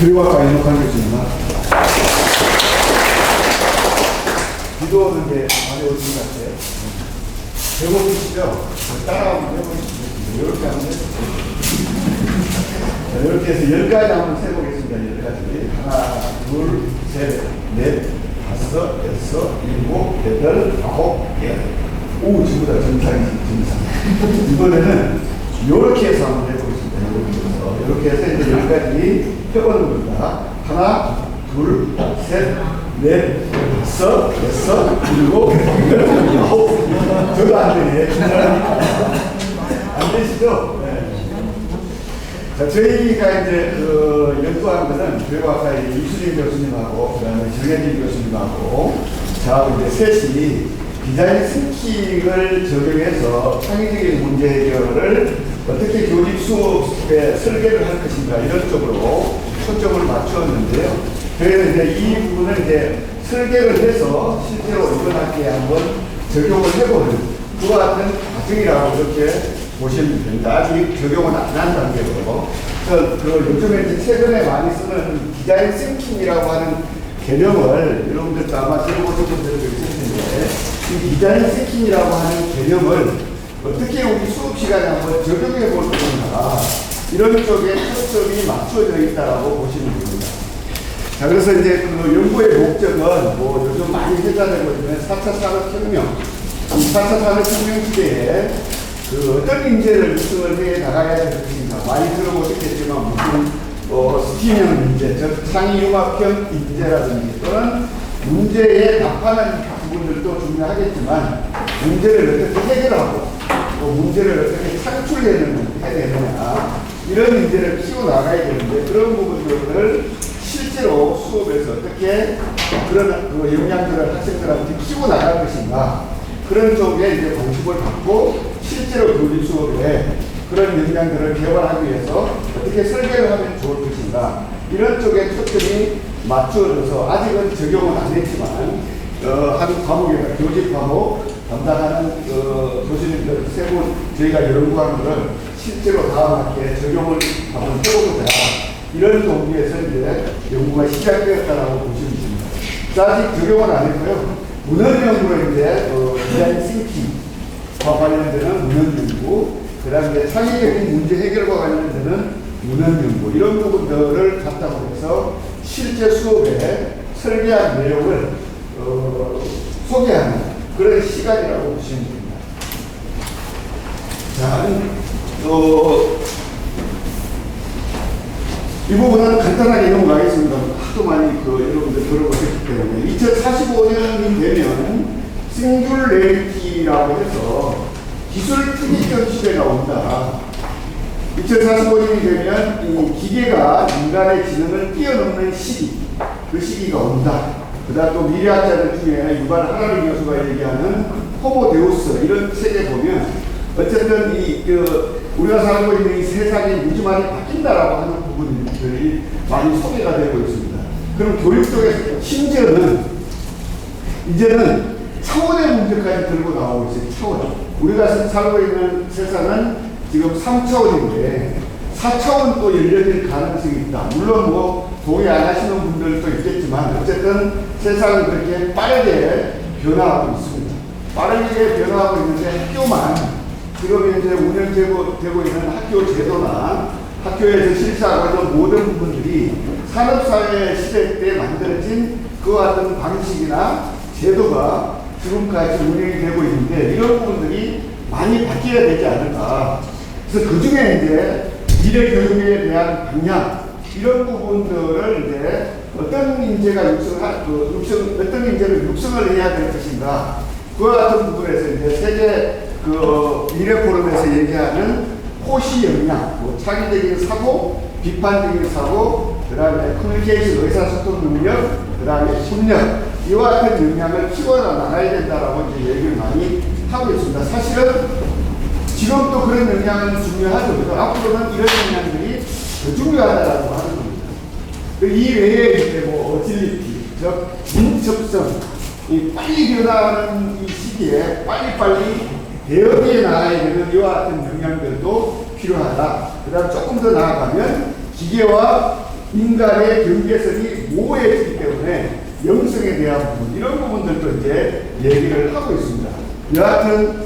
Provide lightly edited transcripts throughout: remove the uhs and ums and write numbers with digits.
교육학과 이목한 교수입니다. 비도 오는데 안에 오신 것 같아요. 배고프시죠? 따라오면 해보시겠습니다. 이렇게 하면 이렇게 해서 10가지 한번 세보겠습니다. 10가지. 하나, 둘, 셋, 넷, 다섯, 여섯, 일곱, 여덟, 아홉, 열. 오, 전부 다 정상. 이번에는 이렇게 해서 한번 해보겠습니다. 이렇게 해서 이제 10가지 펴보는 겁니다. 하나, 둘, 셋, 넷, 다섯, 여섯, 일곱, 여덟, 아홉. 저도 안 되네. 안 되시죠? 네. 자, 저희가 이제 연구한 것은 교육학과의 이수진 교수님하고 그다음에 정혜진 교수님하고 저하고 이제 셋이 디자인 싱킹을 적용해서 창의적인 문제 해결을 어떻게 교직 수업에 설계를 할 것인가 이런 쪽으로 초점을 맞추었는데요. 그래서 이제 이 부분을 이제 설계를 해서 실제로 이번 학기에 한번 적용을 해보는 그와 같은 과정이라고 이렇게 보시면 됩니다. 아직 적용은 안 한 단계로. 요즘에 이제 최근에 많이 쓰는 디자인 싱킹이라고 하는 개념을 여러분들도 아마 들어보신 분들도 있을 텐데, 이 디자인 싱킹이라고 하는 개념을 어떻게 우리 수업 시간에 한번 적용해 볼 건가, 이런 쪽에 초점이 맞춰져 있다라고 보시면 됩니다. 자, 그래서 이제 그 연구의 목적은 뭐 요즘 많이 회자되고 있는 4차 산업혁명, 이 4차 산업혁명 시대에 어떤 인재를 육성을 해 나가야 될 것인가. 많이 들어보셨겠지만, 무슨, 스팀형 인재, 즉, 창의융합형 인재라든지 또는 문제에 답하는 부분들도 중요하겠지만, 문제를 어떻게 해결하고, 또 문제를 어떻게 창출해내느냐, 이런 인재를 키워나가야 되는데, 그런 부분들을 실제로 수업에서 어떻게 그런 역량들을 학생들한테 키워나갈 것인가, 그런 쪽에 이제 관심을 갖고, 실제로 교직 수업에 그런 역량들을 개발하기 위해서 어떻게 설계를 하면 좋을 것인가, 이런 쪽에 초점이 맞추어져서 아직은 적용은 안 했지만 한 과목에다 교직 과목 담당하는 교수님들 세 분 저희가 연구한 것을 실제로 다음 학기에 적용을 한번 해보고자 이런 동기에서 이제 연구가 시작되었다라고 보시면 됩니다. 아직 적용은 안 했고요. 문헌 연구로 이제 디자인 싱킹 과 관련되는 문헌 연구, 그 다음에 창의적인 문제 해결과 관련되는 문헌 연구, 이런 부분들을 갖다고 해서 실제 수업에 설계한 내용을 소개하는 그런 시간이라고 보시면 됩니다. 자, 이 부분은 간단하게 넘어가겠습니다. 하도 많이 여러분들 들어보셨기 때문에 2045년이 되면 싱귤레리티라고 해서 기술 특이점 시대가 온다. 2045년이 되면 이 기계가 인간의 지능을 뛰어넘는 시기, 그 시기가 온다. 그 다음 또 미래학자들 중에 유발 하라리 교수가 얘기하는 호모데우스, 이런 책에 보면 어쨌든 우리가 살고 있는 이 세상이 무지 많이 바뀐다라고 하는 부분들이 많이 소개가 되고 있습니다. 그럼 교육 쪽에서 심지어는 이제는 차원의 문제까지 들고 나오고 있어요. 차원. 우리가 살고 있는 세상은 지금 3차원인데 4차원 또 열려질 가능성이 있다. 물론 뭐 동의 안 하시는 분들도 있겠지만 어쨌든 세상은 그렇게 빠르게 변화하고 있습니다. 빠르게 변화하고 있는데 학교만 지금 이제 운영되고 있는 학교 제도나 학교에서 실시하고 있는 모든 부분들이 산업사회 시대 때 만들어진 그와 같은 방식이나 제도가 지금까지 운영이 되고 있는데 이런 부분들이 많이 바뀌어야 되지 않을까. 그래서 그 중에 이제 미래 교육에 대한 방향, 이런 부분들을 이제 어떤 인재가 어떤 인재를 육성을 해야 될 것인가. 그와 같은 부분에서 이제 세계 미래 포럼에서 얘기하는 호시 역량, 창의적인 사고, 비판적인 사고, 그 다음에 커뮤니케이션 의사소통 능력, 그 다음에 협력, 이와 같은 역량을 키워나가야 된다라고 이제 얘기를 많이 하고 있습니다. 사실은 지금도 그런 역량은 중요하죠. 그래서 앞으로는 이런 역량들이 더 중요하다라고 하는 겁니다. 이 외에 이제 어질리티, 즉 민첩성, 이 빨리 변화하는 이 시기에 빨리빨리 대응해 나가야 되는 이와 같은 역량들도 필요하다. 그 다음 조금 더 나아가면 기계와 인간의 경계선이 모호해지기 때문에 영성에 대한 부분, 이런 부분들도 이제 얘기를 하고 있습니다. 여하튼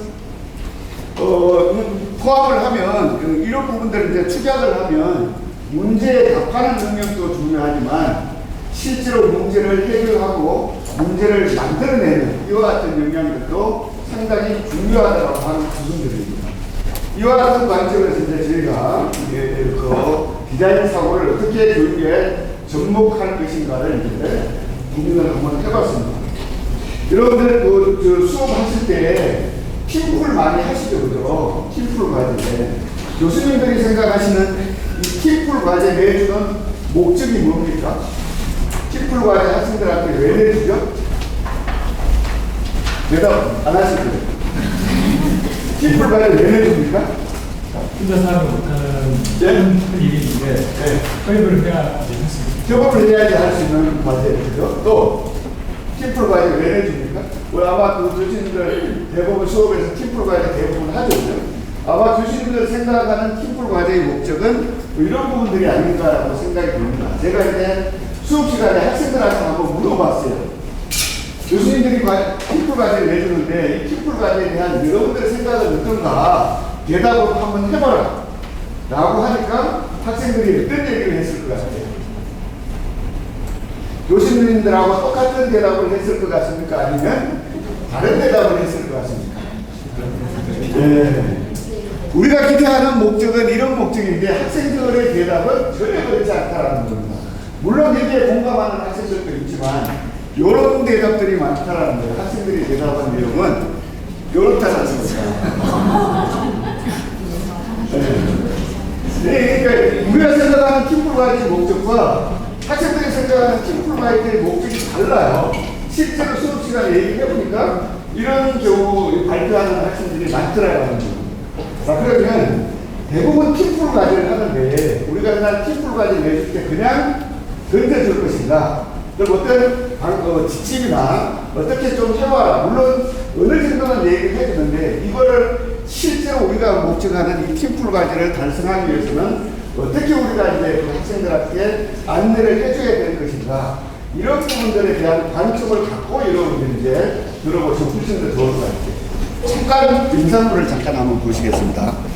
포함을 하면 이런 부분들을 이제 축약을 하면 문제에 답하는 능력도 중요하지만 실제로 문제를 해결하고 문제를 만들어내는 이와 같은 역량들도 상당히 중요하다고 하는 부분들입니다. 이와 같은 관점에서 이제 저희가 그 디자인 사고를 어떻게 교육에 접목할 것인가를 이제 고민을 한번 해봤습니다. 여러분들 그 수업하실 때 팀풀 많이 하시죠, 그죠? 팀풀 과제. 교수님들이 생각하시는 이 팀풀 과제 내주는 목적이 뭡니까? 팀풀 과제 학생들한테 왜 내주죠? 대답 안 하실 거예요. 팀풀 과제 왜 내줍니까? 혼자 사람을 못하는 큰 일인데 협업을 해야 되겠습니다. 협업을 해야지 할 수 있는 과제죠. 또 팀풀 과제 왜 내줍니까? 아마 그 교수님들 대부분 수업에서 팀풀 과제 대부분 하죠. 아마 교수님들 생각하는 팀풀 과제의 목적은 이런 부분들이 아닌가라고 생각이 듭니다. 제가 이제 수업 시간에 학생들한테 한번 물어봤어요. 교수님들이 팀풀 과제를 내주는데 이 팀풀 과제에 대한 여러분들의 생각은 어떤가 대답을 한번 해봐라 라고 하니까 학생들이 어떤 얘기를 했을 것 같아요? 교수님들하고 똑같은 대답을 했을 것 같습니까? 아니면 다른 대답을 했을 것 같습니까? 네. 우리가 기대하는 목적은 이런 목적인데 학생들의 대답은 전혀 그렇지 않다라는 겁니다. 물론 여기에 공감하는 학생들도 있지만 이런 대답들이 많다라는 거예요. 학생들이 대답한 내용은 이렇다는 겁니다. 네, 그러니까 우리가 생각하는 팀풀 과제의 목적과 학생들이 생각하는 팀풀 과제의 목적이 달라요. 실제로 수업 시간에 얘기해보니까 이런 경우 발표하는 학생들이 많더라고요. 자, 그러면 대부분 팀풀 과제를 하는데 우리가 그냥 팀풀 과제를 내줄 때 그냥 던져줄 것인가? 그럼 어떤 지침이나 어떻게 좀 해와라. 물론 어느 정도는 얘기를 해주는데 이거를 실제로 우리가 목적하는 이 팀풀 과제를 달성하기 위해서는 어떻게 우리가 이제 그 학생들한테 안내를 해줘야 될 것인가. 이런 부분들에 대한 관점을 갖고 여러분들 이제 들어보시면 훨씬 더 좋을 것 같아요. 잠깐 임산부를 잠깐 한번 보시겠습니다.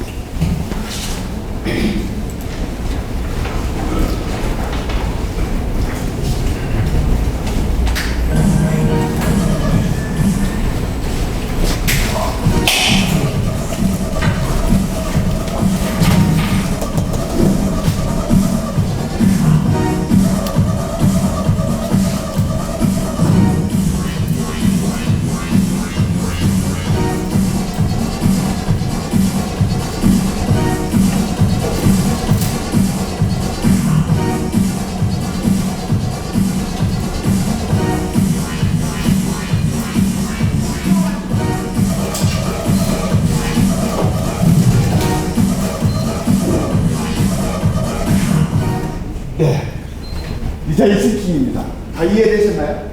디자인 싱킹입니다. 다 이해되셨나요?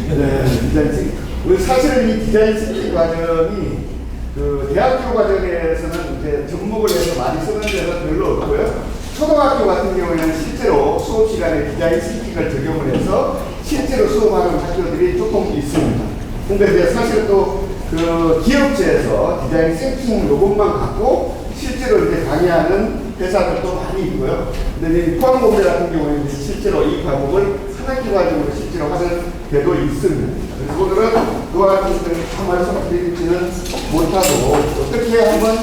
네, 디자인 싱킹. 우리 사실은 이 디자인 싱킹 과정이 그 대학교 과정에서는 이제 접목을 해서 많이 쓰는 데는 별로 없고요. 초등학교 같은 경우에는 실제로 수업 시간에 디자인 싱킹을 적용을 해서 실제로 수업하는 학교들이 조금 있습니다. 근데 이제 사실 또 그 기업체에서 디자인 싱킹 로봇만 갖고 실제로 이제 강의하는 회사들도 많이 있고요. 근데 이 포항공대 같은 경우에는 실제로 이 과목을 한 학기 과정으로 실제로 하는 데도 있습니다. 그래서 오늘은 그와 같은 한 말씀 드리지는 못하고 어떻게 한번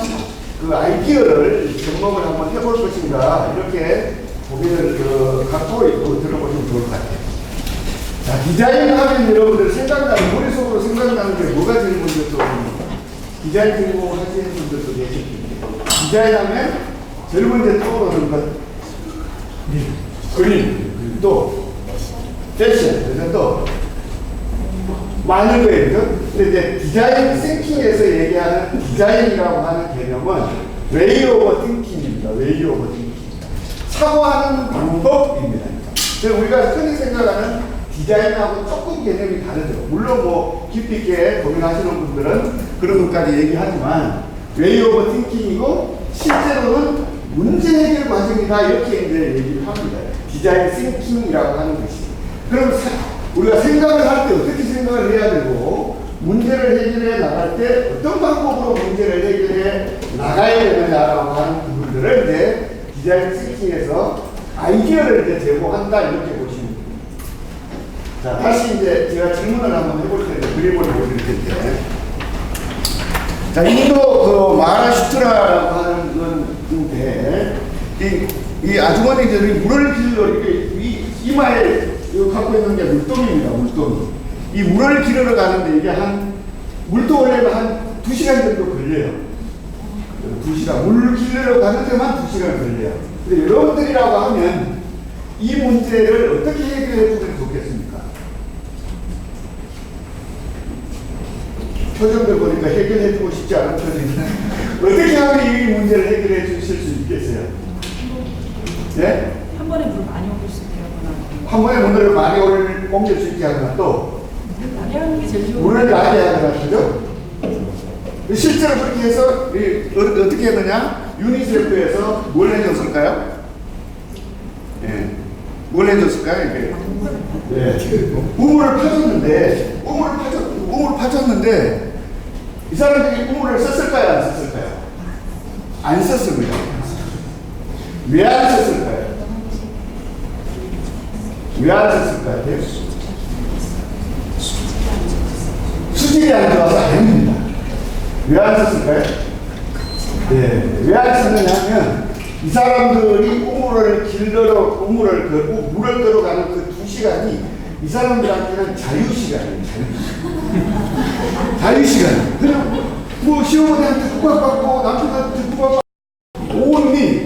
그 아이디어를 접목을 한번 해볼 것인가 이렇게 고민을 갖고 있고 들어보시면 좋을 것 같아요. 자, 디자인 하면 여러분들 생각나는, 머릿속으로 생각나는 게 뭐가 제일 먼저 떠오릅니까? 디자인 전공 하시는 분들도 계실 텐데 디자인 하면 제일 먼저 떠오르는 것 그림, 또 패션, 그래서 또 많은 거예요. 그죠? 근데 이제 디자인 싱킹에서 얘기하는 디자인이라고 하는 개념은 웨이 오버 띵킹입니다. 웨이 오버 띵킹. 사고하는 방법입니다. 그래서 우리가 흔히 생각하는 디자인하고 조금 개념이 다르죠. 물론 뭐 깊이 있게 고민하시는 분들은 그런 것까지 얘기하지만 웨이 오버 띵킹이고 실제로는 문제 해결 과정이다 이렇게 이제 얘기를 합니다. 디자인 싱킹이라고 하는 것이. 그럼 우리가 생각을 할 때 어떻게 생각을 해야 되고 문제를 해결해 나갈 때 어떤 방법으로 문제를 해결해 나가야 되느냐라고 하는 부분들을 이제 디자인 싱킹에서 아이디어를 이제 제공한다 이렇게 보시면 됩니다. 자, 다시 이제 제가 질문을 한번 해볼 텐데 그림을 보여드릴 텐데, 자, 인도 그 마하라슈트라라고 하는 건데 이 아주머니들이 물을 길러 이렇게 이마에 갖고 있는 게 물동입니다. 물동. 이 물을 기르러 가는데 이게 물도 올려면 한 2시간 정도 걸려요. 2시간. 물 기르러 가는 데만 2시간 걸려요. 근데 여러분들이라고 하면 이 문제를 어떻게 해결해 주면 좋겠습니까? 표정들 보니까 해결해 주고 싶지 않은 표정이네. 어떻게 하면 이 문제를 해결해 주실 수 있겠어요? 예? 한 번에 물 많이 옮길 수 있게 하거나 한 번에 물을 많이 옮길 수 있게 하거나 또 많이 하는 게 제일 좋은 물을 나게 하거나 그죠? 실제로 그렇게 해서 어떻게 했느냐? 유니세프에서 뭘 해줬을까요? 예. 뭘 해줬을까요? 이게? 예. 우물을 파줬는데 이 사람들이 우물을 썼을까요? 안 썼을까요? 안 썼습니다. 왜 안 썼을까요? 왜 안 썼을까요? 수질이 안 좋아서 아닙니다. 왜 안 썼을까요? 네. 왜 안 썼느냐 하면 이 사람들이 물을 끌어가는 그 2시간이 이 사람들한테는 자유시간이에요. 자유시간. 그냥 뭐 시어머니한테 구박받고 남편한테 구박받고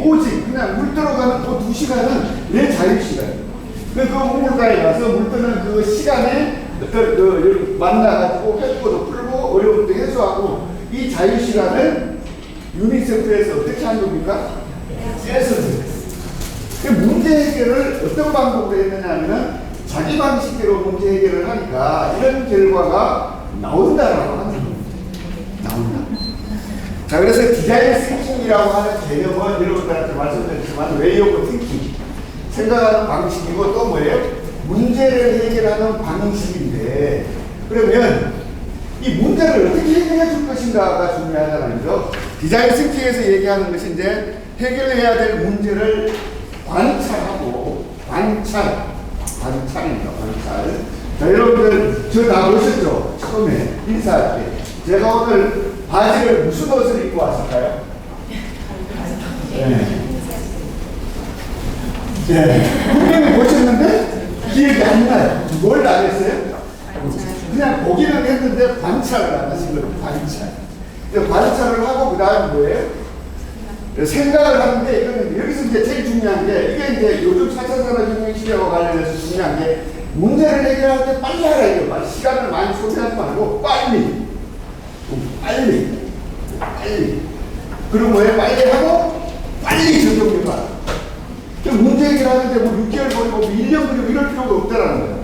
오직 그냥 물 들어가는 그 2시간은 내 자유시간이에요. 그 우물가에 가서 물 뜨는 그 시간에 만나가지고 회고도 풀고 어려움도 해소하고 이 자유시간을 유니세프에서 어떻게 한 겁니까? 문제 해결을 어떤 방법으로 했느냐 하면 자기 방식대로 문제 해결을 하니까 이런 결과가 나온다라고 하는 겁니다. 나온다. 자, 그래서 디자인 싱킹이라고 하는 개념은 여러분들한테 말씀드렸지만 웨이 오브 띵킹, 생각하는 방식이고 또 뭐예요? 문제를 해결하는 방식인데, 그러면 이 문제를 어떻게 해결해 줄 것인가가 중요하잖아요. 디자인 싱킹에서 얘기하는 것이 이제 해결해야 될 문제를 관찰하고 관찰입니다. 관찰. 자, 여러분들 저 다 보셨죠? 처음에 인사할 때 제가 오늘 바지를 무슨 옷을 입고 왔을까요? 네. 네. 분명히 보셨는데 기억이 안 나요. 뭘 안 했어요? 그냥 보기는 했는데 관찰을 안 하신 거예요. 관찰을 하고 그 다음 뭐예요? 생각을 하는데 이거는 여기서 이제 제일 중요한 게 이게 이제 요즘 4차 산업혁명 시대와 관련해서 중요한 게 문제를 해결할 때 빨리 하라 이거. 시간을 많이 소비하지 말고 빨리. 그리고 뭐예요? 빨리 하고 빨리 적용해봐. 문제 해결하는데 뭐 6개월 걸리고 1년 걸리고 이럴 필요가 없다라는 거예요.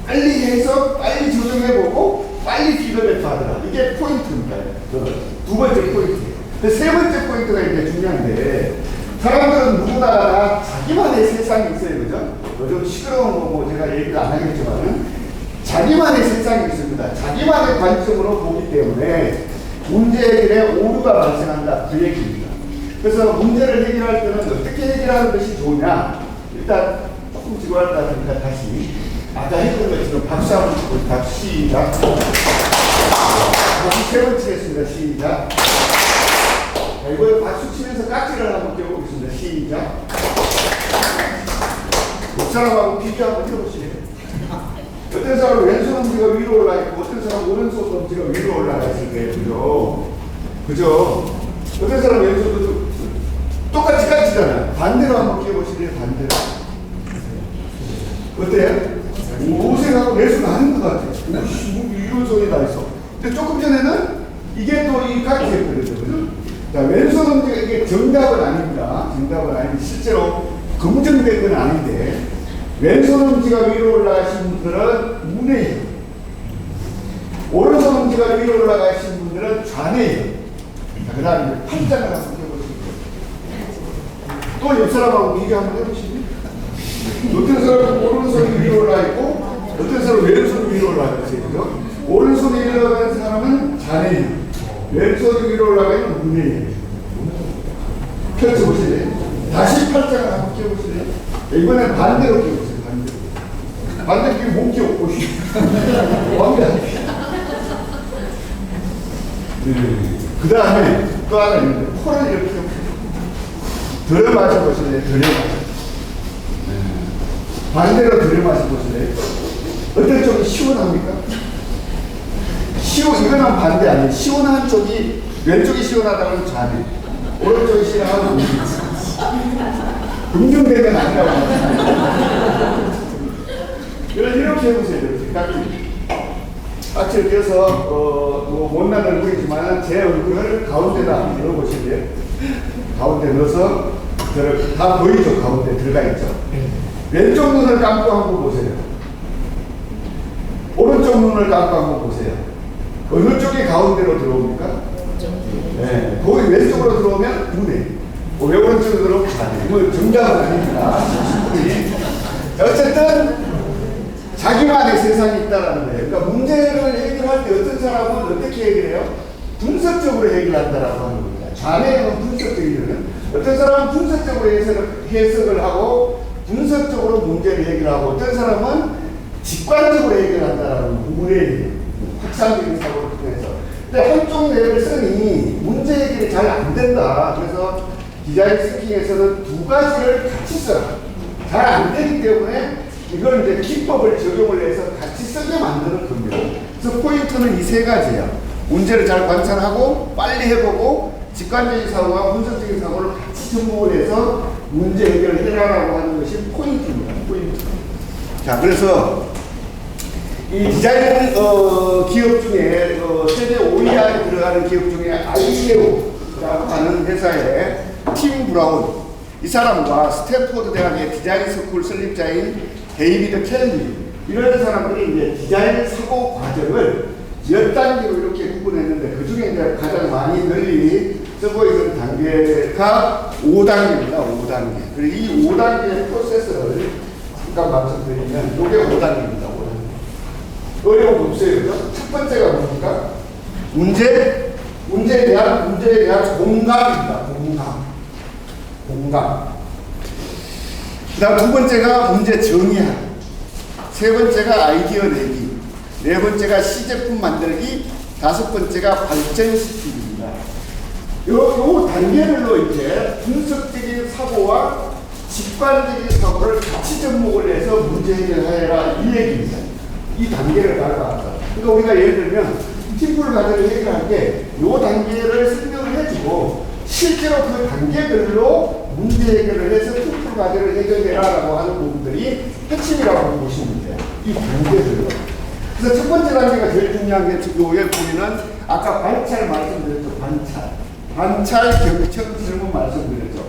빨리 해서 빨리 조정해보고 빨리 피드백 하더라. 이게 포인트입니다. 두 번째 포인트예요. 세 번째 포인트가 이제 중요한데, 사람들은 누구나 다 자기만의 세상이 있어요. 그죠? 좀 시끄러운 거 제가 얘기를 안 하겠지만은 자기만의 세상이 있습니다. 자기만의 관점으로 보기 때문에 문제 해결에 오류가 발생한다. 그 얘기입니다. 그래서 문제를 해결할 때는 어떻게 해결하는 것이 좋으냐? 일단 조금 지루하다 보니까 다시 아까 했던 것처럼 박수 한번 치고 다시 시작. 다시 세 번 치겠습니다. 시작. 자, 이번에 박수 치면서 깍지를 한번 껴보겠습니다. 시작. 옆 사람하고 비교 한번 해보시게요. 어떤 사람은 왼손 엄지가 위로 올라 있고 어떤 사람은 오른손 엄지가 위로 올라가 있을 거예요. 그죠? 어떤 사람은 왼손도 똑같이 깍지잖아요. 반대로 한번 껴보시래요. 반대로. 어때요? 오색하고 내손 아닌 것 같아요. 이런 손이 다 있어. 근데 조금 전에는 이게 또 이 깍지였거든요. 그죠? 자, 왼손 엄지가 이게 정답은 아닙니다. 정답은 아닌데 실제로 검증된 건 아닌데 왼손 엄지가 위로 올라가신 분들은 우뇌예요. 오른손 엄지가 위로 올라가신 분들은 좌뇌예요. 자, 그 다음에 팔짱을 한번 껴보시죠. 또 옆 사람하고 비교 한번 해보시면 어떤 사람은 오른손이 위로 올라 있고 어떤 사람은 왼손이 위로 올라가 있어요. 오른손이 위로 올라가는 사람은 자네예요. 왼손이 위로 올라가는 문예예요. 펼쳐보세요. 다시 팔짱을 한번 껴보세요. 이번엔 반대로 껴보세요. 반대로 끼고 못 껴. 완벽하게. 그 다음에 또 하나 있는데 코를 이렇게 들어 마셔보실래요? 들어 마셔. 반대로 들어 마셔보실래요? 어떤 쪽이 시원합니까? 이거는 반대 아니에요. 시원한 쪽이 왼쪽이 시원하다는 좌대, 오른쪽이 시원하다는 우측. 긍정되면 아니라고 합니다. 이렇게 해보세요. 이렇게 깍지를 껴서 뭐 못난 얼굴이지만 제 얼굴을 가운데다 넣어보실래요? 가운데 넣어서 다 보이죠? 가운데 들어가 있죠? 왼쪽 눈을 감고 한번 보세요. 오른쪽 눈을 감고 한번 보세요. 어느 쪽이 가운데로 들어옵니까? 네, 거기 왼쪽으로 들어오면 눈에, 왜 오른쪽으로 들어오면 좌대. 뭐 정답은 아닙니다. 어쨌든 자기만의 세상이 있다는 거예요. 그러니까 문제를 해결할 때 어떤 사람은 어떻게 해결해요? 분석적으로 해결한다라고 하는 겁니다. 좌뇌는 분석적이거든. 어떤 사람은 분석적으로 해석을 하고 분석적으로 문제를 해결하고 어떤 사람은 직관적으로 해결한다라는 부분에 확산적인 사고를 통해서. 근데 한쪽 뇌를 쓰니 문제 해결이 잘 안 된다. 그래서 디자인 싱킹에서는 두 가지를 같이 써요. 잘 안 되기 때문에 이걸 이제 기법을 적용을 해서 같이 쓰게 만드는 겁니다. 그래서 포인트는 이 세 가지예요. 문제를 잘 관찰하고 빨리 해보고 직관적인 사고와 분석적인 사고를 같이 접목을 해서 문제 해결을 해라라고 하는 것이 포인트입니다. 포인트. 자, 그래서 이 디자인 기업 중에 세계 5위 안에 들어가는 기업 중에 아이케오라고 하는 회사의 팀 브라운, 이 사람과 스탠포드 대학의 디자인 스쿨 설립자인 데이비드 켈리, 이런 사람들이 이제 디자인 사고 과정을 몇 단계로 이렇게 구분했는데 그 중에 이제 가장 많이 널리 쓰고 있는 단계가 5단계입니다. 5단계. 그리고 이 5단계의 프로세스를 잠깐 말씀드리면 이게 5단계입니다. 5단계. 어려운 거 없어요. 그죠? 첫 번째가 뭡니까? 문제에 대한 공감입니다. 공감. 그 다음 두 번째가 문제 정의하기, 세 번째가 아이디어 내기, 네 번째가 시제품 만들기, 다섯 번째가 발전시키기입니다. 요 단계별로 이제 분석적인 사고와 직관적인 사고를 같이 접목을 해서 문제 해결하여라 이 얘기입니다. 이 단계를 밟아왔다. 그러니까 우리가 예를 들면 팀플 과제를 해결할 때 요 단계를 설명을 해주고 실제로 그 단계별로 문제 해결을 해서 팀플 과제를 해결해라라고 하는 부분들이 핵심이라고 보시면 돼요. 이 단계별로. 그래서 첫 번째 단계가 제일 중요한 게 요에 보면은 아까 관찰 말씀드렸죠. 관찰 경청 질문 말씀드렸죠.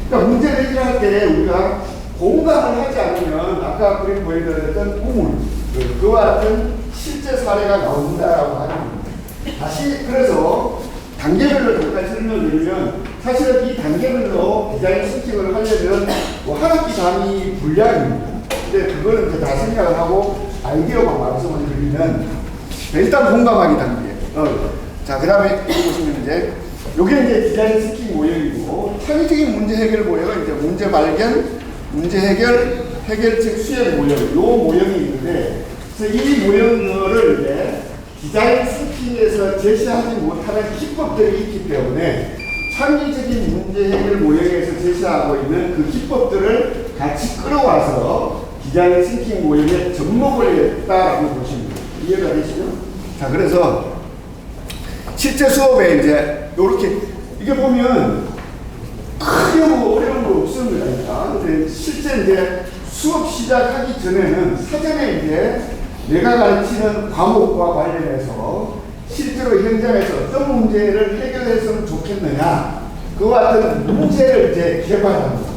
그러니까 문제를 해결할 때 우리가 공감을 하지 않으면 아까 그림 보여드렸던 우물, 그와 같은 실제 사례가 나온다라고 하는 겁니다. 다시 그래서 단계별로 잠깐 설명을 드리면 사실은 이 단계별로 디자인 싱킹을 하려면 뭐 한 학기 단위 분량입니다. 근데 그거는 이제 다 생각을 하고 아이디어만 말씀을 드리면 일단 공감하기 단계. 자, 그 다음에 보시면 이제 요게 이제 디자인 싱킹 모형이고 창의적인 문제 해결 모형은 이제 문제 발견, 문제 해결, 해결책 수행 모형, 요 모형이 있는데 그래서 이 모형들을 이제 디자인 싱킹에서 제시하지 못하는 기법들이 있기 때문에 창의적인 문제 해결 모형에서 제시하고 있는 그 기법들을 같이 끌어와서 디자인 싱킹 모형에 접목을 했다라고 보시면 돼요. 이해가 되시죠? 자, 그래서 실제 수업에 이제 요렇게 이게 보면 크게 뭐 어려운 거 없습니다. 근데 실제 이제 수업 시작하기 전에는 사전에 이제 내가 가르치는 과목과 관련해서 실제로 현장에서 어떤 문제를 해결했으면 좋겠느냐, 그와 같은 문제를 이제 개발하는 거죠.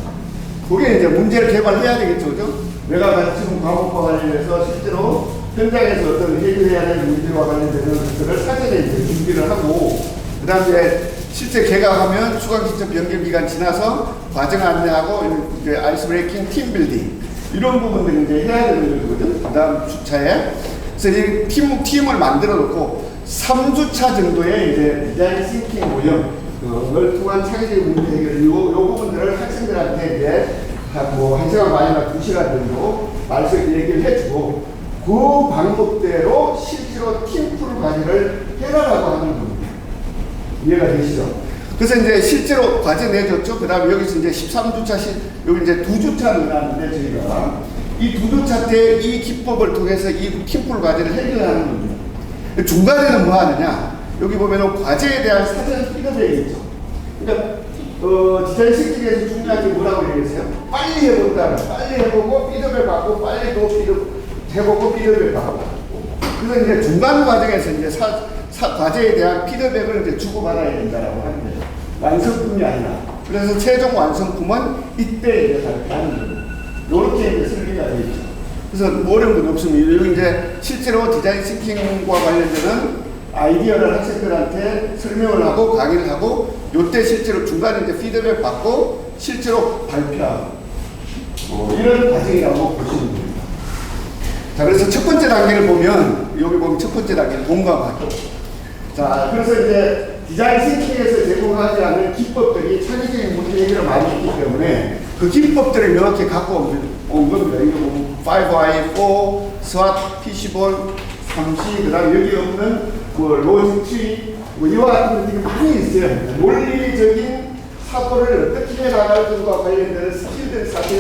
그게 이제 문제를 개발해야 되겠죠, 그죠? 내가 가르치는 과목과 관련해서 실제로 현장에서 어떤 해결해야 될 문제와 관련되는 것들을 사전에 이제 준비를 하고, 그 다음에 실제 개강하면 수강 신청 변경 기간 지나서 과정 안내하고 이제 아이스 브레이킹 팀 빌딩 이런 부분들 이제 해야 되는 거거든. 그 다음 주차에. 그래서 이 팀을 만들어 놓고 3주차 정도의 이제 디자인 싱킹 모형, 그걸 통한 창의적인 문제 해결, 요 부분들을 학생들한테 이제 뭐 1시간 반이나 2시간 정도 말씀 얘기를 해주고 그 방법대로 실제로 팀풀 과제를 해라라고 하는 겁니다. 이해가 되시죠? 그래서 이제 실제로 과제 내줬죠. 그 다음에 여기서 이제 13주차, 여기 이제 2주차를 나왔는데 저희가 이 2주차 때 이 기법을 통해서 이 팀풀 과제를 해결하는 겁니다. 중간에는 뭐 하느냐? 여기 보면은 과제에 대한 사전 피드백이 있죠. 그러니까 디자인 싱킹에서 중요한 게 뭐라고 얘기했어요? 빨리 해본다. 빨리 해보고 피드백 받고 빨리 또 해보고 피드백 받고. 그래서 이제 중간 과정에서 이제 과제에 대한 피드백을 이제 주고받아야 된다라고 하는 거예요. 완성품이 아니라. 그래서 최종 완성품은 이때 이제 발표하는 거예요. 이렇게 이제 설계가 되어 있죠. 그래서 뭐 어려운 건 없습니다. 여기 이제 실제로 디자인 싱킹과 관련되는 아이디어를 학생들한테 설명을 하고 강의를 하고 요때 실제로 중간에 이제 피드백 받고 실제로 발표하고 이런 과정이라고 보시면 됩니다. 자, 그래서 첫 번째 단계를 보면 여기 보면 첫 번째 단계 공감하기. 자, 그래서 이제 디자인 싱킹에서 제공하지 않은 기법들이 창의적인 문제 해결을 많이 했기 때문에 그 기법들을 명확히 갖고 온 겁니다. 이거 보면 5i, 4, SWOT, PC볼, 3C, 그 다음에 여기 없는 뭐 로직 트리, 뭐 이와 같은 것들이 많이 있어요. 논리적인 사고를 어떻게 나갈 것과 관련된 스킬들이 사실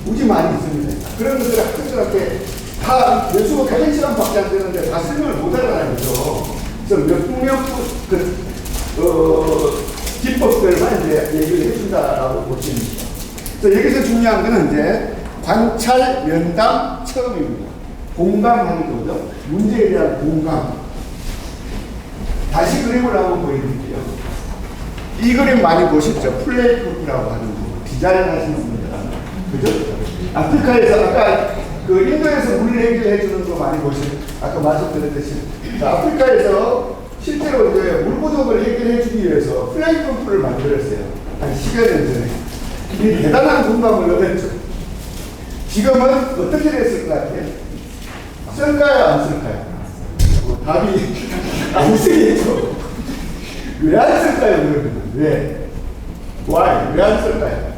무지 많이 있습니다. 그런 것들을 학생들한테 다 연수가 1시간밖에 안 되는데 다 설명을 못 하는 거죠. 그래서 몇몇 기법들만 이제 얘기를 해준다라고 보시면 됩니다. 그래서 여기서 중요한 거는 이제 관찰, 면담, 처음입니다. 공감하는 거죠. 문제에 대한 공감. 다시 그림을 한번 보여드릴게요. 이 그림 많이 보셨죠? 플레이프라고 하는 거. 디자인 하시는 분들. 그죠? 아프리카에서 아까 그 인도에서 물 해결해 주는 거 많이 보셨죠? 아까 말씀드렸듯이. 자, 아프리카에서 실제로 이제 물 부족을 해결해 주기 위해서 플레이프를 만들었어요. 한 10여 년 전에. 이 대단한 공감을 얻었죠. 지금은 어떻게 됐을 것 같아요? 쓸까요? 안 쓸까요? 답이 안 쓰겠죠. 왜 안 쓸까요? 그러면 왜? Why? 왜 안 쓸까요?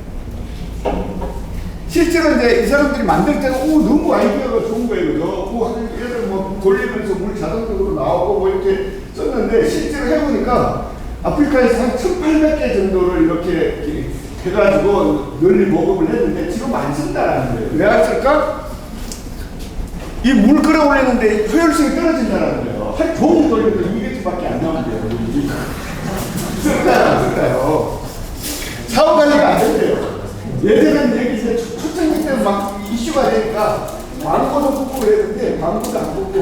실제로 이제 이 사람들이 만들 때는 너무 아이디어가 좋은 거예요. 그죠? 예를 들어 뭐 돌리면서 물 자동적으로 나오고 뭐 이렇게 썼는데 실제로 해보니까 아프리카에서 한 1,800개 정도를 이렇게 해가지고 널리 모금을 했는데 지금 안 쓴다라는 거예요. 왜 안 쓸까? 이 물 끌어올리는데 효율성이 떨어진다는 거예요. 한 종이 돌려도 200개밖에 안 나온대요. 쓸까요? 안 쓸까요? 사후 관리가 안 된대요. 예전에는 여기 이제 초창기 때는 막 이슈가 되니까 광고도 뽑고 그랬는데 광고도 안 뽑고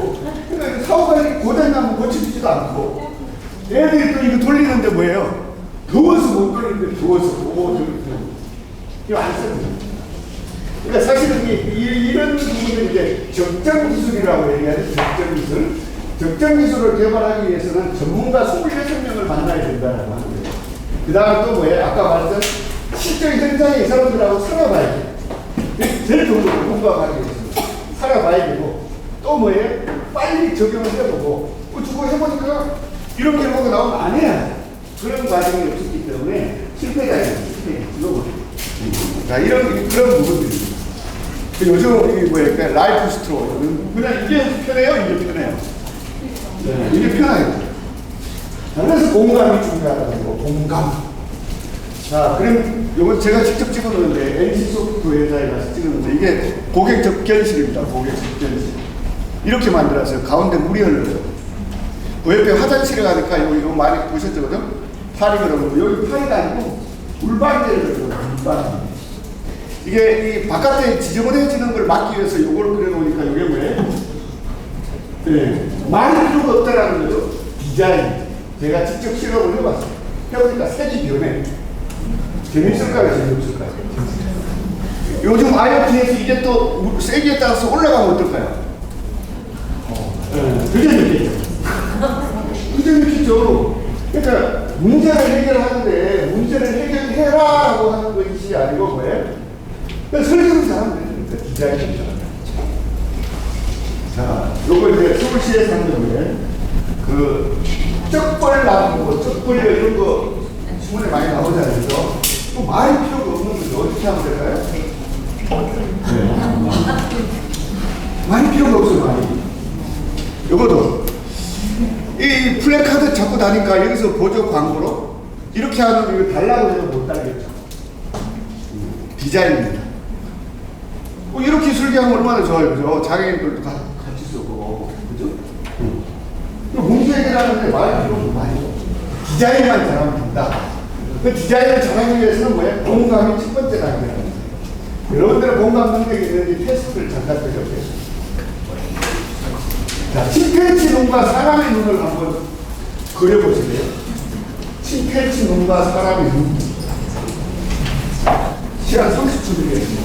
그러니까 사후 관리 고장나면 고쳐주지도 않고 애들이 또 이거 돌리는데 뭐예요? 더워서 못 돌리는데 더워서 이거 안 쓰는 그러니까 사실은 이런 부분은 이제 적정 기술이라고 얘기하는 적정 기술. 적정 기술을 개발하기 위해서는 전문가 26명을 만나야 된다는 하는 거예요. 그 다음에 또 뭐예요? 아까 말했던 실제 현장에 이 사람들하고 살아봐야 돼요. 제일 좋은 거 공감하기 위해서 살아봐야 되고 또 뭐예요? 빨리 적용을 해보고 주고 해보니까 이런 결과가 나오면 안 해야 돼. 그런 과정이 없었기 때문에 실패가 있어요. 실패. 자, 그런 부분들입니다. 요즘 이게 뭐예요? 그러니까 라이프 스트로. 그냥 이게 편해요? 이게 편해요? 네, 이게 편해요. 그래서 공감이 중요하다는 거. 공감. 자, 그럼 이건 제가 직접 찍었는데 NC소프트 회사에 가서 찍었는데 이게 고객 접견실입니다. 고객 접견실. 이렇게 만들었어요. 가운데 물이 흘러요. 그 옆에 화장실에 가니까 이거 많이 보셨죠? 팔이 그러고 여기 팔이가 아니고 물방개를 그려요. 물방개. 이게 이 바깥에 지저분해지는 걸 막기 위해서 이걸 그려놓으니까 이게 뭐예요? 네. 많이 필요가 없다라는 거죠. 디자인. 제가 직접 실험을 해봤어요. 해보니까 색이 변해. 재밌을까요? 재미없을까요? 요즘 IoT에서 이게 또 세기에 따라서 올라가면 어떨까요? 그게 느끼죠. 그게 느끼죠. 그러니까 문제를 해결하는데 문제를 해결해라 하고 하는 것이 아니고 뭐예요? 그러니까 설계도 잘하면 돼요. 그러니까 디자인도 잘하면 돼요. 자, 요거 이제 서울시에서 하는 거예요. 그 쪽벌나무, 쪽벌 이런 거 신문에 많이 나오잖아요. 그죠? 또 말이 필요가 없는 거죠. 어떻게 하면 될까요? 네. 말이 필요가 없어요, 말이. 요것도 이 플래카드 잡고 다니까 여기서 보조 광고로 이렇게 하면 이거 달라고 해도 못 달겠죠. 디자인입니다. 이렇게 설계하면 얼마나 좋아요, 그죠? 장애인들도 같이 쓰고, 그죠? 문제 해결하는데 말이 필요가 많이 없어. 디자인만 잘하면 된다. 그 디자인을 잘하기 위해서는 뭐예요? 공감이 첫 번째 단계라는 거예요. 여러분들의 공감 능력이 있는지 테스트를 잠깐 드려보겠습니다. 자, 침팬지 눈과 사람의 눈을 한번 그려보실래요? 침팬지 눈과 사람의 눈. 시간 30초 드리겠습니다.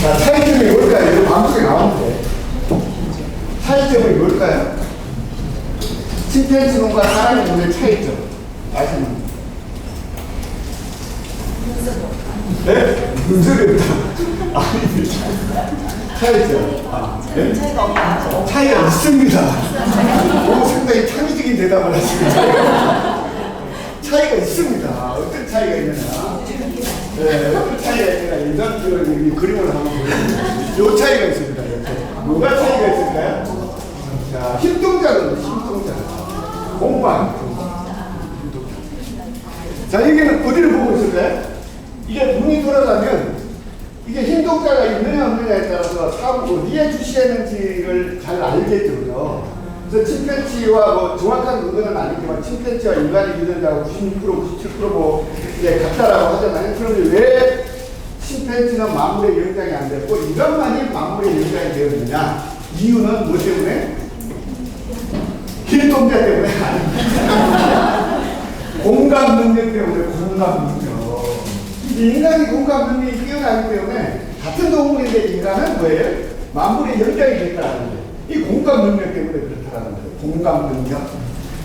자, 차이점이 뭘까요? 이거 방송에 나오는데. 차이점이 뭘까요? 침팬지 눈과 사람의 눈의 차이점. 아시나요? 네? 눈썹이 없다. 아니, 차이점. 네? 차이가 없다. 차이가 있습니다. 상당히 창의적인 대답을 하시는 차이가 있습니다. 어떤 차이가 있느냐? 네, 어떤 차이가 있느냐? 예전 그림을 한번 보여드릴게요. 이 차이가 있습니다. 이렇게. 뭐가 차이가 있을까요? 자, 힘동작은 힘동작. 공방. 자, 여기는 어디를 보고 있을까요? 이게 눈이 돌아가면 이게 힘동자가 있느냐 없느냐에 따라서 사고 어디에 주시했는지를 잘 알겠죠. 그래서 침팬지와 뭐 정확한 그거는 아니지만 침팬지와 인간의 유전자가 96%, 97% 뭐 같다라고 하잖아요. 그런데 왜 침팬지는 만물의 영장이 안 됐고 인간만이 만물의 영장이 되었느냐? 이유는 뭐 때문에? 힘동자 때문에 아닙니다. 공감 능력 때문에 공감 능력. 인간이 공감 능력이 뛰어나기 때문에 같은 동물인데 인간은 뭐예요? 만물의 영장이 됐다는 거예요. 이 공감 능력 때문에 그렇다는 거예요. 공감 능력.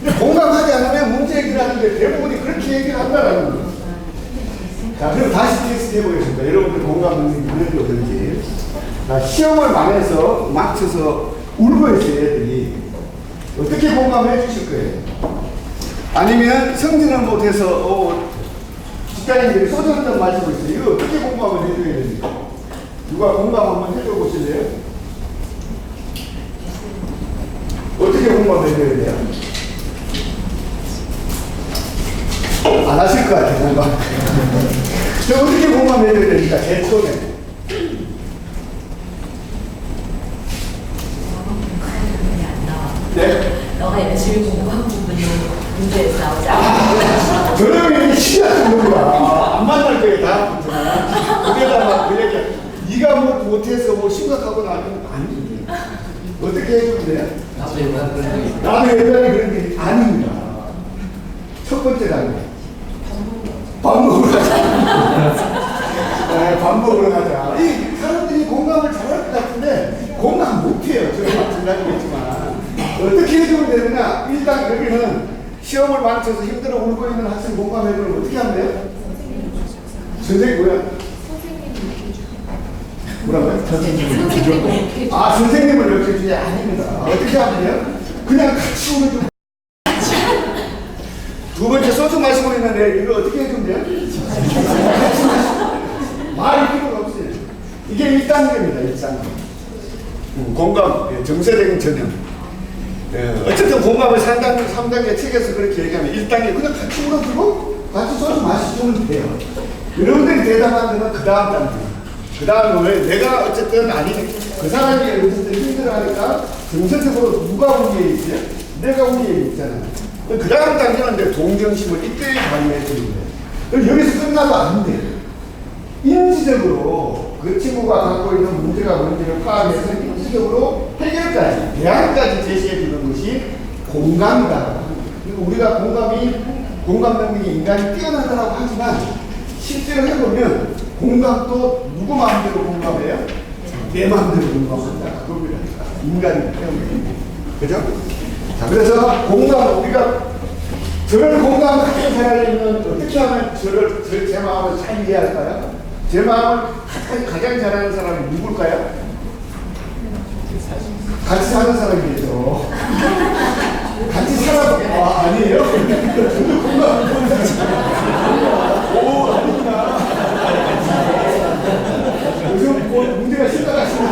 근데 공감하지 않으면 문제 해결하는데 대부분이 그렇게 얘기한다라는 거예요. 자, 그럼 다시 테스트 해보겠습니다. 여러분들 공감 능력이 어느 정도인지. 자, 시험을 망해서 맞춰서 울고 있어요, 애들이. 어떻게 공감해 주실 거예요? 아니면 성진을 못해서 직장인들이 소주 한잔 마시고 있어요. 이거 어떻게 공감을 해줘야 됩니까? 누가 공감 한번 해줘 보실래요? 어떻게 공감해줘야 돼요? 안 하실 것 같아요, 공감. 저 어떻게 공감해줘야 됩니까? 제일 처음에. 네? 너가 열심히 공부한 부분이 문제에서 나오지 않아. 저놈이 신기한 거야. 안 만날 거예요, 다음부터는. 그게다가 그 얘기, 네가 뭐 못해서 뭐 심각하거나 아니면 어떻게 해주면 돼요? 나도 옛날에 그런 게 아닙니다. 첫 번째 단계. 반복을 하자. 네, 반복을 하자. 이 사람들이 공감을 잘할 것 같은데 공감 못해요. 저희 마찬가지겠지만. 어떻게 해주면 되느냐? 일단 여기는 시험을 망쳐서 힘들어 울고 있는 학생 공감해주면 어떻게 하면 돼요? 선생님 뭐야? 뭐라고요? 선생님을 아, 선생님을 이렇게 주지 아닙니다. 어떻게 하면 돼요? 그냥 같이 울어주면 두 번째 소주 마시고 있는데 이거 어떻게 해주면 돼요? 말이 필요가 없어요. 이게 1단계입니다. 1단계. 공감, 정서적인 전형. 어쨌든 공감을 3단계 책에서 그렇게 얘기하면 1단계 그냥 같이 울어주고 같이 소주 마시면 돼요. 여러분들이 대답한 거는 그 다음 단계. 그 다음에 내가 어쨌든 그 사람이 어쨌든 힘들어하니까 정서적으로 누가 우위에 있어요? 내가 우위에 있잖아요. 그 다음 단계는 이제 동정심을 이때 발휘해 주는 거예요. 여기서 끝나도 안 돼요. 인지적으로 그 친구가 갖고 있는 문제가 뭔지를 파악해서 현실적으로 해결까지, 대안까지 제시해 주는 것이 공감이다. 그리고 우리가 공감 능력이 인간이 뛰어나다라고 하지만 실제로 해보면 공감도 누구 마음대로 공감해요? 내 마음대로 공감한다. 그겁니다. 인간이기 때문에. 그죠? 자, 그래서 우리가 저를 공감하는 사람이면 어떻게 하면 제 마음을 잘 이해할까요? 제 마음을 가장 잘하는 사람이 누굴까요? 같이 사는 사람이겠죠. 같이 아니에요? 오, 아니구나. 요즘 문제가 심각하시네.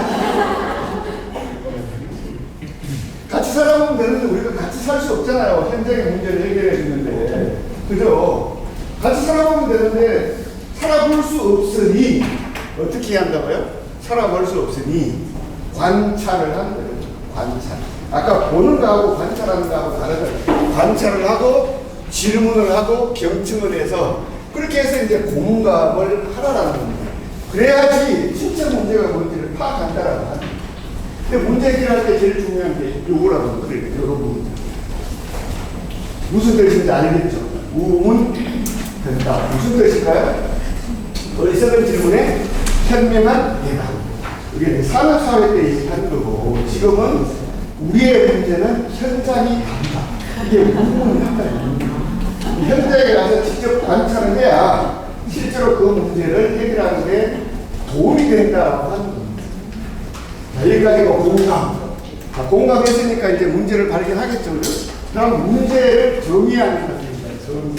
같이 살아보면 되는데 우리가 같이 살 수 없잖아요. 현장의 문제를 해결해 주는데. 그죠? 같이 살아보면 되는데 살아볼 수 없으니 어떻게 한다고요? 살아볼 수 없으니 관찰을 하는 거예요. 관찰. 아까 보는 거하고 관찰하는 거하고 다르다. 관찰을 하고 질문을 하고 경청을 해서 그렇게 해서 이제 공감을 하라라는 겁니다. 그래야지 진짜 문제가 뭔지를 파악한다라고 하는 거예요. 근데 문제 해결할 때 제일 중요한 게 요거라고 그래요. 여러분 무슨 뜻인지 알겠죠? 우문 된다. 무슨 뜻일까요? 어리석은 질문에 현명한 대답. 이게 산업사회 때 하는 거고 지금은 우리의 문제는 현장이 답이다. 이게 우문이다. 현장에 가서 직접 관찰을 해야 실제로 그 문제를 해결하는 데 도움이 된다고 하는 겁니다. 자, 여기까지가 공감. 자, 공감했으니까 이제 문제를 발견하겠죠. 그럼 문제를 정의하는 것입니다. 정의.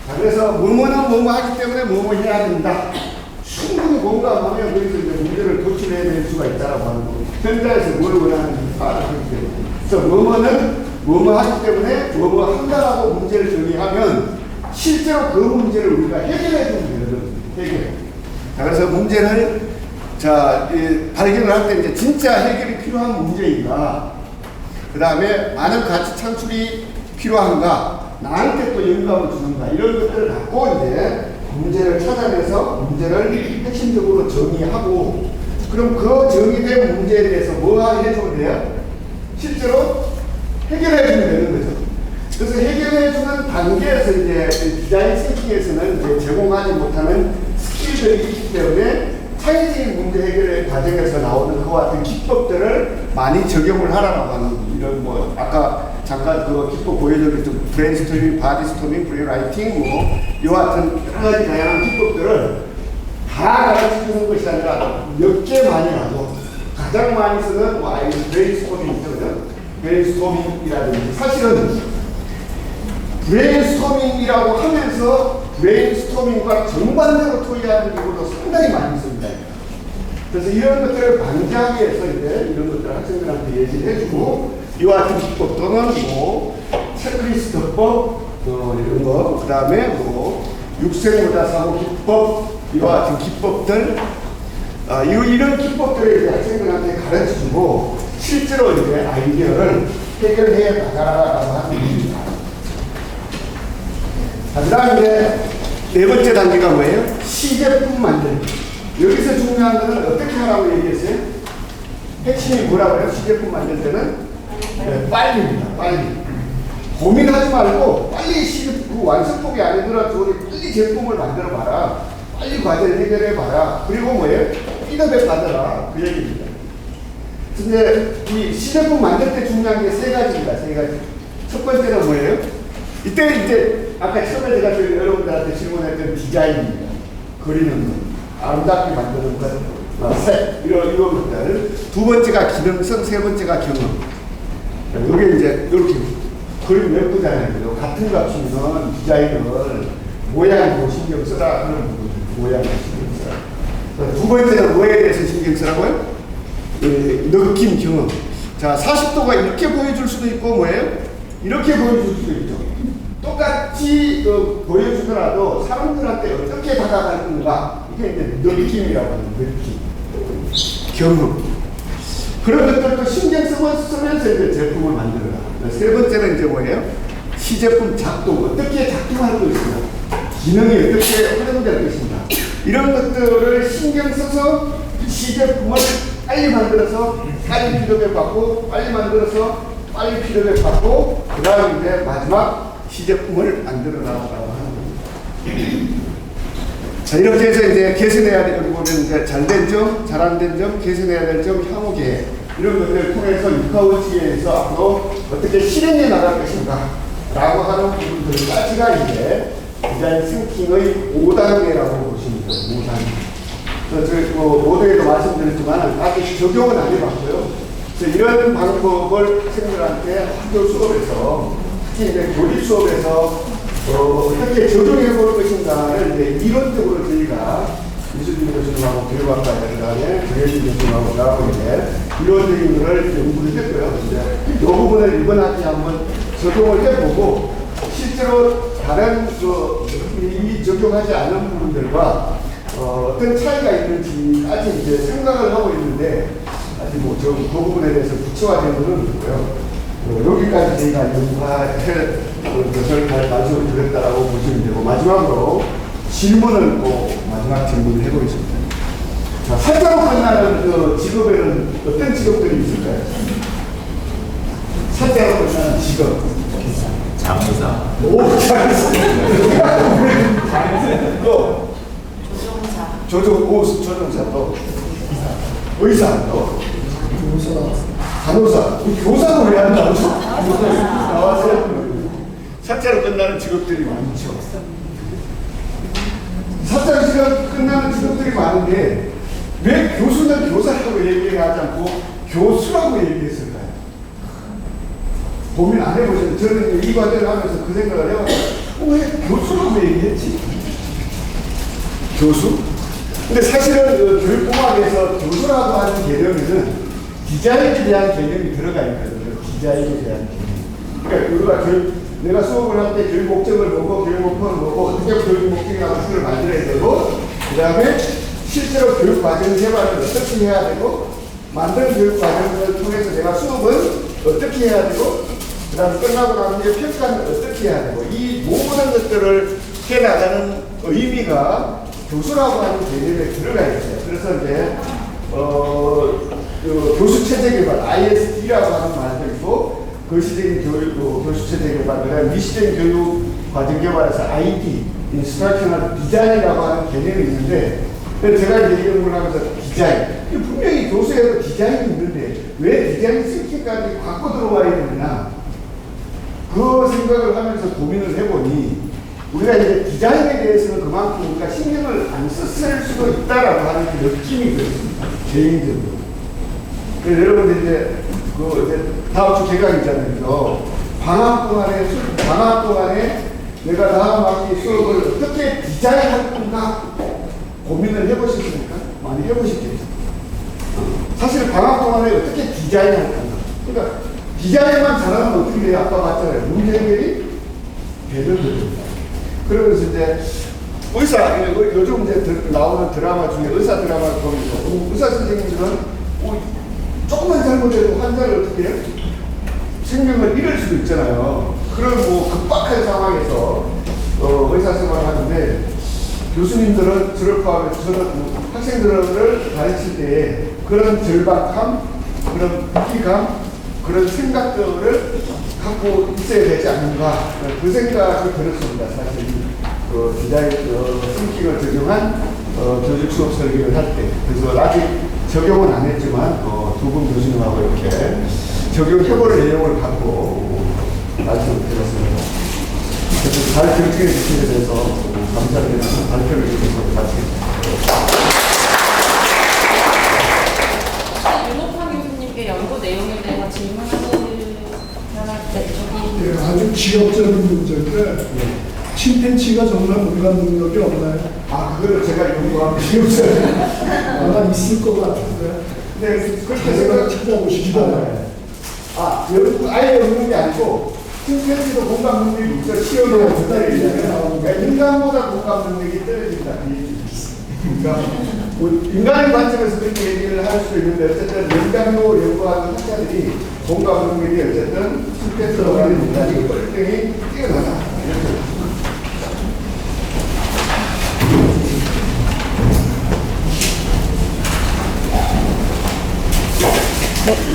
자, 그래서 뭐뭐는 뭐뭐 하기 때문에 뭐뭐 해야 된다. 충분히 공감하면 거기서 이제 문제를 도출해낼 수가 있다라고 하는 거. 현장에서 뭘 원하는지 파악을 하기 때문에. 그래서 뭐뭐는 뭐뭐 하기 때문에 뭐뭐 한다라고 문제를 정의하면 실제로 그 문제를 우리가 해결해 주면 되거든요. 해결. 자, 그래서 문제를 발견을 할 때 이제 진짜 해결이 필요한 문제인가, 그 다음에 많은 가치 창출이 필요한가, 나한테 또 영감을 주는가, 이런 것들을 갖고 이제 문제를 찾아내서 문제를 핵심적으로 정의하고, 그럼 그 정의된 문제에 대해서 뭐 해주면 돼요? 실제로 해결해주면 되는 거죠. 그래서 해결해주는 단계에서 이제 디자인 싱킹에서는 이제 제공하지 못하는 스킬들이 있기 때문에 창의적인 문제 해결의 과정에서 나오는 그와 같은 기법들을 많이 적용을 하라고 하는 이런 뭐 아까 잠깐 그 기법 보여드렸죠. 브레인스토밍, 바디스토밍, 브레인라이팅 뭐 이와 같은 여러 가지 다양한 기법들을 다 가르쳐주는 것이 아니라 몇 개만이라도 가장 많이 쓰는 브레인스토밍이죠. 그죠? 브레인스토밍이라든지 사실은 브레인스토밍이라고 하면서 브레인스토밍과 정반대로 토의하는 경우도 상당히 많이 있습니다. 그래서 이런 것들을 방지하기 위해서 이제 이런 것들을 학생들한테 예시를 해주고 이와 같은 기법 또는 뭐 체크리스트법 이런 거, 그 다음에 뭐 육생모자사고 기법 이와 같은 기법들 이런 기법들을 이제 학생들한테 가르쳐주고 실제로 이제 아이디어를 해결해 나가라고 하는 겁니다. 그 다음 이제 네 번째 단계가 뭐예요? 시제품 만들기. 여기서 중요한 것은 어떻게 하라고 얘기했어요? 핵심이 뭐라고 해요? 시제품 만들 때는 빨리입니다. 빨리. 고민하지 말고 빨리 시제품 완성폭이 아니더라도 빨리 제품을 만들어 봐라. 빨리 과제를 해결해 봐라. 그리고 뭐예요? 피드백 받아라. 그 얘기입니다. 근데 이 시제품 만들 때 중요한 게 세 가지입니다. 세 가지. 첫 번째는 뭐예요? 이때 이제 아까 처음에 제가 여러분들한테 질문했던 디자인입니다. 그리는 것. 아름답게 만드는 것, 색, 이런 것들. 두 번째가 기능성, 세 번째가 경험. 이게 이제 이렇게 그림 예쁘잖아요. 같은 값이면 디자인을 모양도 신경 쓰라 그런 부분들. 모양도 신경 쓰라. 두 번째는 뭐에 대해서 신경 쓰라고요? 느낌, 경험. 자, 40도가 이렇게 보여줄 수도 있고 뭐예요? 이렇게 보여줄 수도 있죠. 똑같이 보여주더라도 사람들한테 어떻게 다가가는가, 이게 이제 느낌이라고 하는 느낌, 경험. 그런 것들도 신경 쓰면서 이제 제품을 만들어라. 세 번째는 이제 뭐예요? 시제품 작동, 어떻게 작동할 것인가. 기능이 어떻게 활용될 것인가 이런 것들을 신경 써서 시제품을 빨리 만들어서 빨리 피드백 받고 빨리 만들어서 빨리 피드백 받고 그 다음에 이제 마지막 시제품을 만들어 나가라고 하는 겁니다. 자, 이렇게 해서 이제 개선해야 될, 여기 보면 이제 잘된 점, 잘 안 된 점, 개선해야 될 점, 향후 계획 이런 것들을 통해서 육하원칙에서 앞으로 어떻게 실행해 나갈 것인가 라고 하는 부분들까지가 이제 디자인 싱킹의 5단계라고 보시면 돼요. 5단계. 저희 모두에도 말씀드렸지만 아직 적용은 안 해봤고요. 그래서 이런 방법을 학생들한테 학교 수업에서 특히 이제 교리 수업에서 어떻게 적용해 볼 것인가를 이제 이론적으로 저희가 이수진 교수님하고 교육학과 그다음에 정혜진 교수님하고 나하고 이제 이론적인 것을 연구를 했고요. 이제 이 부분을 이번 학기에 한번 적용을 해보고 실제로 다른 이 적용하지 않은 부분들과 어떤 차이가 있는지까지 이제 생각을 하고 있는데 아직 그 부분에 대해서 구체화된 것은 없고요. 여기까지 저희가 연구할 것을 말씀을 드렸다라고 보시면 되고 마지막으로 질문을 꼭 마지막 질문을 해보겠습니다. 자, 사자로 끝나는 그 직업에는 어떤 직업들이 있을까요? 사자로 끝나는 직업. 장의사. 오, 잘했습니다. 또 조종사 또 의사 또 간호사. 교사는 왜 안 나오죠? 나와서 사자로 끝나는 직업들이 많죠. 사자로 끝나는 직업들이 많은데 왜 교수는 교사라고 얘기하지 않고 교수라고 얘기했을까요? 고민 안 해보셨어요? 저는 이 과정을 하면서 그 생각을 해봤어요. 왜 교수라고 얘기했지? 교수? 근데 사실은 그 교육공학에서 교수라고 하는 개념에는 디자인에 대한 개념이 들어가 있거든요. 디자인에 대한 개념. 그러니까 우리가 내가 수업을 할 때 교육 목적을 보고 교육 목표를 보고 어떻게 교육 목적이나 목표를 만들어야 되고 그 다음에 실제로 교육 과정 개발을 어떻게 해야 되고 만든 교육 과정을 통해서 내가 수업은 어떻게 해야 되고 그 다음에 끝나고 나면 이제 평가는 어떻게 해야 되고 이 모든 것들을 해나가는 의미가 교수라고 하는 개념에 들어가 있어요. 그래서 이제 교수 체제 개발 ISD라고 하는 말도 있고 거시적인 교육 교수 체제 개발 그다음에 미시적인 교육 과정 개발에서 ID 인스트럭셔널 디자인이라고 하는 개념이 있는데 제가 이제 연구를 하면서 디자인 분명히 교수에도 디자인이 있는데 왜 디자인 싱킹까지 갖고 들어와야 되느냐 그 생각을 하면서 고민을 해보니 우리가 이제 디자인에 대해서는 그만큼 우리가 신경을 안 썼을 수도 있다라고 하는 그 느낌이 들었습니다. 개인적으로. 그래서 여러분들 이제 다음 주 개강이잖아요. 방학 동안에 내가 다음 학기 수업을 어떻게 디자인할 건가 고민을 해보셨습니까? 많이 해보셨겠죠. 사실 방학 동안에 어떻게 디자인할 건가. 그러니까 디자인만 잘하면 어떻게 돼요? 아까 봤잖아요. 문제 해결이 배를 들립니다. 그러면서 이제 요즘 이제 나오는 드라마 중에 의사 드라마를 보면서 의사 선생님들은 조금만 잘못해도 환자를 어떻게 해요? 생명을 잃을 수도 있잖아요. 그런 급박한 상황에서 의사 생활을 하는데 교수님들은 저를 포함해서 저는 학생들을 가르칠 때 그런 절박함, 그런 위기감, 그런 생각들을 갖고 있어야 되지 않는가 그 생각이 들었습니다. 사실 디자인 싱킹을 적용한 교직 수업 설계를 할 때. 그래서 아직 적용은 안 했지만 두 분 교수님하고 이렇게 적용해볼 내용을 갖고 말씀을 드렸습니다. 그래서 잘 결정해 주신 데 대해서 감사드리면서 발표를 이렇게 마치겠습니다. 윤옥환 교수님께 연구 내용에 대해서 질문하실 아주 지역적인 문제인데 침팬지가 정말 공감 능력이 없나요? 그거를 제가 연구하면 지우세요. 아마 있을 것 같은데. 네, 그렇게 제가 찾아보시기 바랍니다. 아예 없는 게 아니고 침팬지도 공감 능력이 있어. 시험에 부탁이잖아요. 그러니까 인간보다 공감 능력이 떨어진다. 그러니까 인간의 관점에서 그렇게 얘기를 할 수도 있는데 어쨌든 인간으로 연구하는 학자들이 공감 능력이 어쨌든 침팬지로 가는 인간이 뻘등히 뛰어나다. 이렇게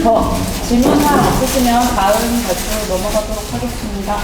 더 질문 사항 없으시면 다음 발표 넘어가도록 하겠습니다.